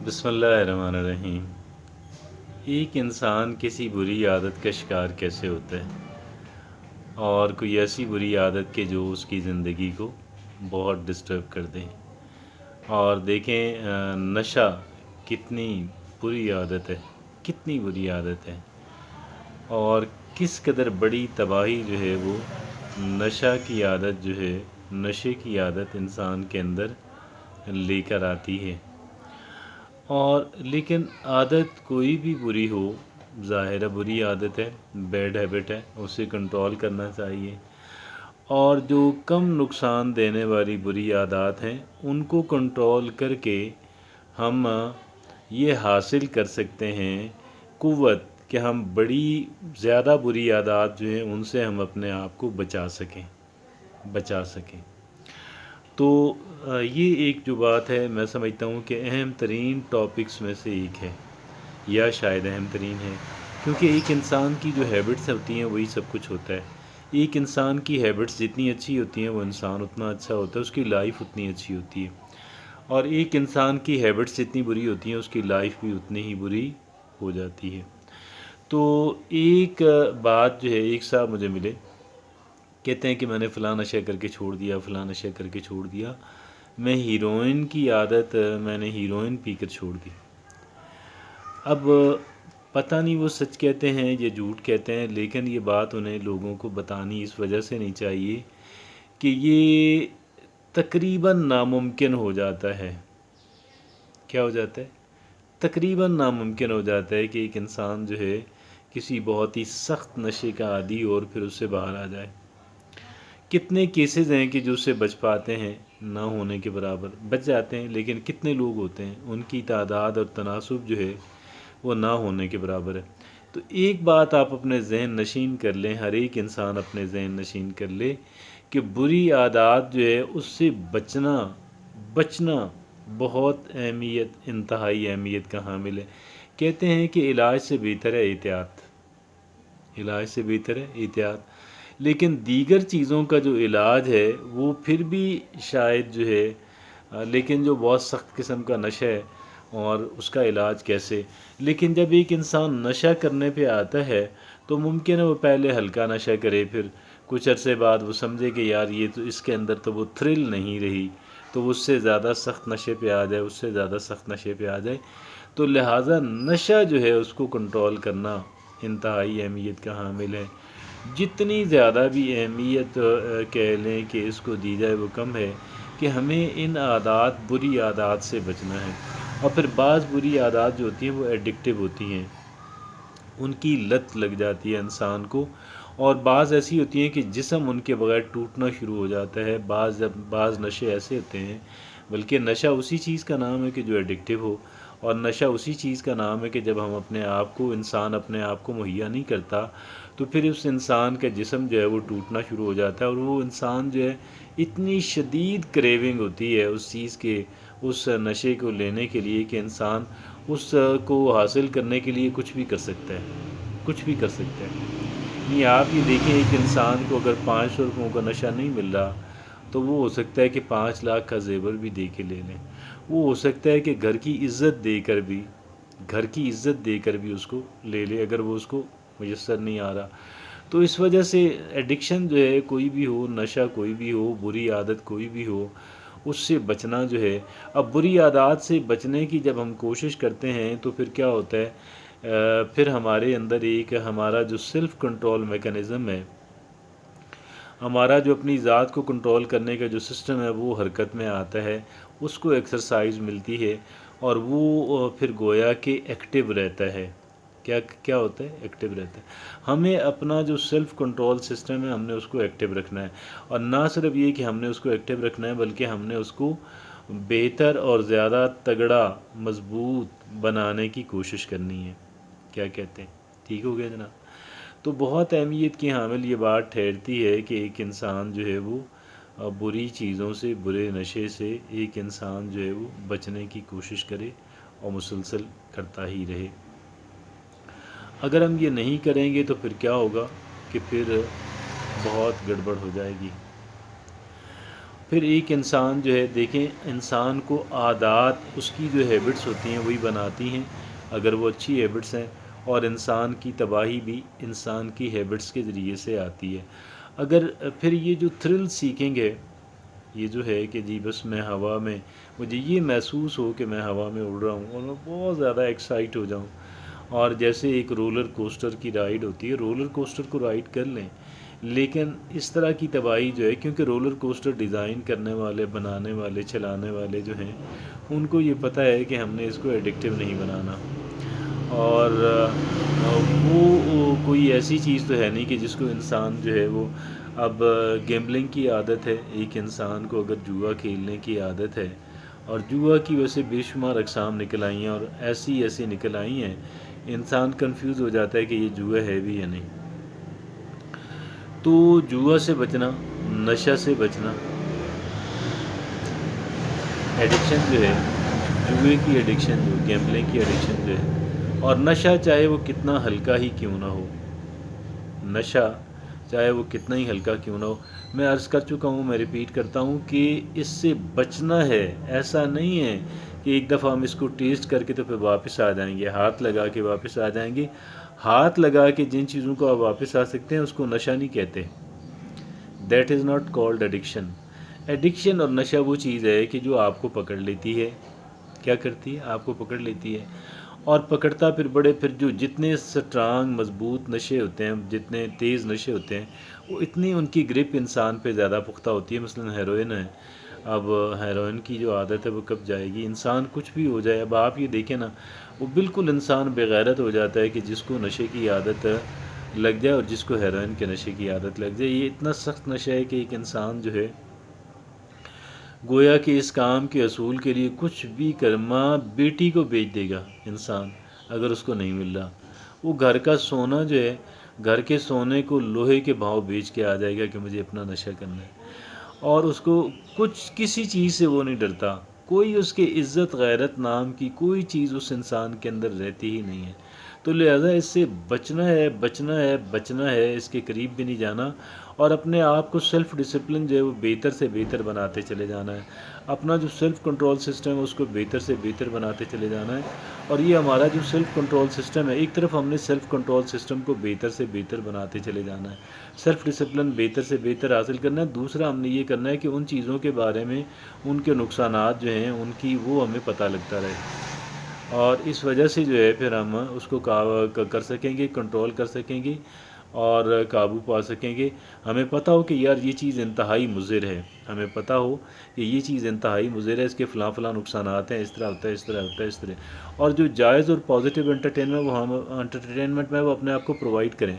बिस्मिल्लाहिर्रहमानिर्रहीम। एक इंसान किसी बुरी आदत का शिकार कैसे होता है, और कोई ऐसी बुरी आदत के जो उसकी ज़िंदगी को बहुत डिस्टर्ब कर दे। और देखें नशा कितनी बुरी आदत है, कितनी बुरी आदत है, और किस कदर बड़ी तबाही जो है वो नशा की आदत जो है, नशे की आदत इंसान के अंदर लेकर आती है। और लेकिन आदत कोई भी बुरी हो, ज़ाहिर है बुरी आदत है, बैड हैबिट है, उसे कंट्रोल करना चाहिए। और जो कम नुकसान देने वाली बुरी आदत हैं उनको कंट्रोल करके हम ये हासिल कर सकते हैं क़ुव्वत कि हम बड़ी ज़्यादा बुरी आदत जो हैं उनसे हम अपने आप को बचा सकें। तो ये एक जो बात है मैं समझता हूँ कि अहम तरीन टॉपिक्स में से एक है, या शायद अहम तरीन है, क्योंकि एक इंसान की जो हैबिट्स होती हैं वही सब कुछ होता है। एक इंसान की हैबिट्स जितनी अच्छी होती हैं वो इंसान उतना अच्छा होता है, उसकी लाइफ उतनी अच्छी होती है। और एक इंसान की हैबिट्स जितनी बुरी होती हैं उसकी लाइफ भी उतनी ही बुरी हो जाती है। तो एक बात जो है, एक साहब मुझे मिले, कहते हैं कि मैंने फ़लाँ नशा करके छोड़ दिया, फ़लाँ नशा करके छोड़ दिया, मैं हीरोइन की आदत मैंने हीरोइन पीकर छोड़ दी। अब पता नहीं वो सच कहते हैं या झूठ कहते हैं, लेकिन ये बात उन्हें लोगों को बतानी इस वजह से नहीं चाहिए कि ये तकरीबन नामुमकिन हो जाता है। क्या हो जाता है? तकरीबन नामुमकिन हो जाता है कि एक इंसान जो है किसी बहुत ही सख्त नशे का आदी और फिर उससे बाहर आ जाए। कितने केसेस हैं कि जो उससे बच पाते हैं, ना होने के बराबर बच जाते हैं, लेकिन कितने लोग होते हैं उनकी तादाद और तनासुब जो है वो ना होने के बराबर है। तो एक बात आप अपने जहन नशीन कर लें, हर एक इंसान अपने जहन नशीन कर ले कि बुरी आदत जो है उससे बचना बहुत अहमियत, इंतहाई अहमियत का हामिल है। कहते हैं कि इलाज से बेहतर है एहतियात, इलाज से बेहतर है एहतियात। लेकिन दीगर चीज़ों का जो इलाज है वो फिर भी शायद जो है लेकिन जो बहुत सख्त किस्म का नशा है और उसका इलाज कैसे। लेकिन जब एक इंसान नशा करने पे आता है तो मुमकिन है वो पहले हल्का नशा करे, फिर कुछ अरसे बाद वो समझे कि यार ये तो इसके अंदर तो वो थ्रिल नहीं रही, तो वो उससे ज़्यादा सख्त नशे पे आ जाए, उससे ज़्यादा सख्त नशे पे आ जाए। तो लिहाजा नशा जो है उसको कंट्रोल करना इंतहाई अहमियत का हामिल है। जितनी ज़्यादा भी अहमियत कह लें कि इसको दी जाए वो कम है कि हमें इन आदत, बुरी आदत से बचना है। और फिर बाज़ बुरी आदत जो होती हैं वो एडिक्टिव होती हैं, उनकी लत लग जाती है इंसान को। और बाज़ ऐसी होती हैं कि जिस्म उनके बगैर टूटना शुरू हो जाता है। बाज़ नशे ऐसे होते हैं, बल्कि नशा उसी चीज़ का नाम है कि जो एडिक्टिव हो, और नशा उसी चीज़ का नाम है कि जब हम इंसान अपने आप को मुहैया नहीं करता तो फिर उस इंसान का जिस्म जो है वो टूटना शुरू हो जाता है। और वो इंसान जो है इतनी शदीद क्रेविंग होती है उस चीज़ के, उस नशे को लेने के लिए कि इंसान उस को हासिल करने के लिए कुछ भी कर सकता है, कुछ भी कर सकता है। नहीं, आप ये देखें, एक इंसान को अगर 500 रुपयों का नशा नहीं मिल रहा तो वो हो सकता है कि 5 लाख का जेवर भी दे के ले लें। वो हो सकता है कि घर की इज़्ज़त देकर भी उसको ले ले, अगर वो उसको मुयस्सर नहीं आ रहा। तो इस वजह से एडिक्शन जो है, कोई भी हो, नशा कोई भी हो, बुरी आदत कोई भी हो, उससे बचना जो है। अब बुरी आदत से बचने की जब हम कोशिश करते हैं तो फिर क्या होता है, फिर हमारे अंदर एक हमारा जो सेल्फ़ कंट्रोल मेकनिज़म है, हमारा जो अपनी ज़ात को कंट्रोल करने का जो सिस्टम है वो हरकत में आता है, उसको एक्सरसाइज मिलती है, और वो फिर गोया कि एक्टिव रहता है। क्या क्या होता है? एक्टिव रहता है। हमें अपना जो सेल्फ़ कंट्रोल सिस्टम है हमने उसको एक्टिव रखना है, और ना सिर्फ ये कि हमने उसको एक्टिव रखना है बल्कि हमने उसको बेहतर और ज़्यादा तगड़ा, मज़बूत बनाने की कोशिश करनी है। क्या कहते हैं? ठीक हो गया जनाब? तो बहुत अहमियत की हामिल ये बात ठहरती है कि एक इंसान जो है वो बुरी चीज़ों से, बुरे नशे से एक इंसान जो है वो बचने की कोशिश करे और मुसलसल करता ही रहे। अगर हम ये नहीं करेंगे तो फिर क्या होगा कि फिर बहुत गड़बड़ हो जाएगी। پھر ایک انسان جو ہے دیکھیں، انسان کو عادات اس کی جو ہیبٹس ہوتی ہیں وہی بناتی ہیں، اگر وہ اچھی ہیبٹس ہیں، اور انسان کی تباہی بھی انسان کی ہیبٹس کے ذریعے سے آتی ہے۔ اگر پھر یہ جو تھرل سیکنگ ہے، یہ جو ہے کہ جی بس میں ہوا میں، مجھے یہ محسوس ہو کہ میں ہوا میں اڑ رہا ہوں اور میں بہت زیادہ ایکسائٹ ہو جاؤں، اور جیسے ایک رولر کوسٹر کی رائڈ ہوتی ہے، رولر کوسٹر کو رائڈ کر لیں، لیکن اس طرح کی تباہی جو ہے، کیونکہ رولر کوسٹر ڈیزائن کرنے والے، بنانے والے، چلانے والے جو ہیں، ان کو یہ پتہ ہے کہ ہم نے اس کو ایڈکٹیو نہیں بنانا، اور وہ کوئی ایسی چیز تو ہے نہیں کہ جس کو انسان جو ہے وہ، اب گیمبلنگ کی عادت ہے ایک انسان کو، اگر جوا کھیلنے کی عادت ہے، اور جوا کی وجہ سے بے شمار اقسام نکل آئی ہیں، اور ایسی نکل آئی ہیں، انسان کنفیوز ہو جاتا ہے کہ یہ جوا ہے بھی یا نہیں۔ تو جوا سے بچنا، نشہ سے بچنا، ایڈکشن جو ہے، جوئے کی ایڈکشن، جو گیمبلنگ کی ایڈکشن جو ہے، اور نشہ چاہے وہ کتنا ہلکا ہی کیوں نہ ہو، نشہ چاہے وہ کتنا ہی ہلکا کیوں نہ ہو، میں عرض کر چکا ہوں، میں ریپیٹ کرتا ہوں کہ اس سے بچنا ہے، ایسا نہیں ہے کہ ایک دفعہ ہم اس کو ٹیسٹ کر کے تو پھر واپس آ جائیں گے، ہاتھ لگا کے واپس آ جائیں گے۔ ہاتھ لگا کے جن چیزوں کو آپ واپس آ سکتے ہیں اس کو نشہ نہیں کہتے، that is not called addiction. Addiction اور نشہ وہ چیز ہے کہ جو آپ کو پکڑ لیتی ہے، کیا کرتی ہے، آپ کو پکڑ لیتی ہے، اور پکڑتا پھر بڑے، پھر جو جتنے سٹرانگ مضبوط نشے ہوتے ہیں، جتنے تیز نشے ہوتے ہیں، وہ اتنی ان کی گرپ انسان پہ زیادہ پختہ ہوتی ہے۔ مثلا ہیروئن ہے، اب ہیروئن کی جو عادت ہے وہ کب جائے گی، انسان کچھ بھی ہو جائے، اب آپ یہ دیکھیں نا، وہ بالکل انسان بغیرت ہو جاتا ہے کہ جس کو نشے کی عادت لگ جائے، اور جس کو ہیروئن کے نشے کی عادت لگ جائے۔ یہ اتنا سخت نشہ ہے کہ ایک انسان جو ہے گویا کہ اس کام کے اصول کے لیے کچھ بھی کر، ماں بیٹی کو بیچ دے گا انسان اگر اس کو نہیں مل رہا، وہ گھر کا سونا جو ہے، گھر کے سونے کو لوہے کے بھاؤ بیچ کے آ جائے گا کہ مجھے اپنا نشہ کرنا ہے، اور اس کو کچھ کسی چیز سے وہ نہیں ڈرتا، کوئی اس کے عزت غیرت نام کی کوئی چیز اس انسان کے اندر رہتی ہی نہیں ہے۔ تو لہذا اس سے بچنا ہے، بچنا ہے، بچنا ہے، اس کے قریب بھی نہیں جانا، اور اپنے آپ کو سیلف ڈسپلن جو ہے وہ بہتر سے بہتر بناتے چلے جانا ہے، اپنا جو سیلف کنٹرول سسٹم ہے اس کو بہتر سے بہتر بناتے چلے جانا ہے۔ اور یہ ہمارا جو سیلف کنٹرول سسٹم ہے، ایک طرف ہم نے سیلف کنٹرول سسٹم کو بہتر سے بہتر بناتے چلے جانا ہے، سیلف ڈسپلن بہتر سے بہتر حاصل کرنا ہے۔ دوسرا ہم نے یہ کرنا ہے کہ ان چیزوں کے بارے میں، ان کے نقصانات جو ہیں ان کی، وہ ہمیں پتہ لگتا رہے، اور اس وجہ سے جو ہے پھر ہم اس کو کر سکیں گے، کنٹرول کر سکیں گے، اور قابو پا سکیں گے۔ ہمیں پتہ ہو کہ یار یہ چیز انتہائی مضر ہے، ہمیں پتہ ہو کہ یہ چیز انتہائی مضر ہے، اس کے فلاں فلاں نقصانات ہیں، اس طرح ہوتا ہے، اس طرح ہوتا ہے، اس طرح، اور جو جائز اور پازیٹیو انٹرٹینمنٹ وہ ہم انٹرٹینمنٹ میں وہ اپنے آپ کو پرووائڈ کریں۔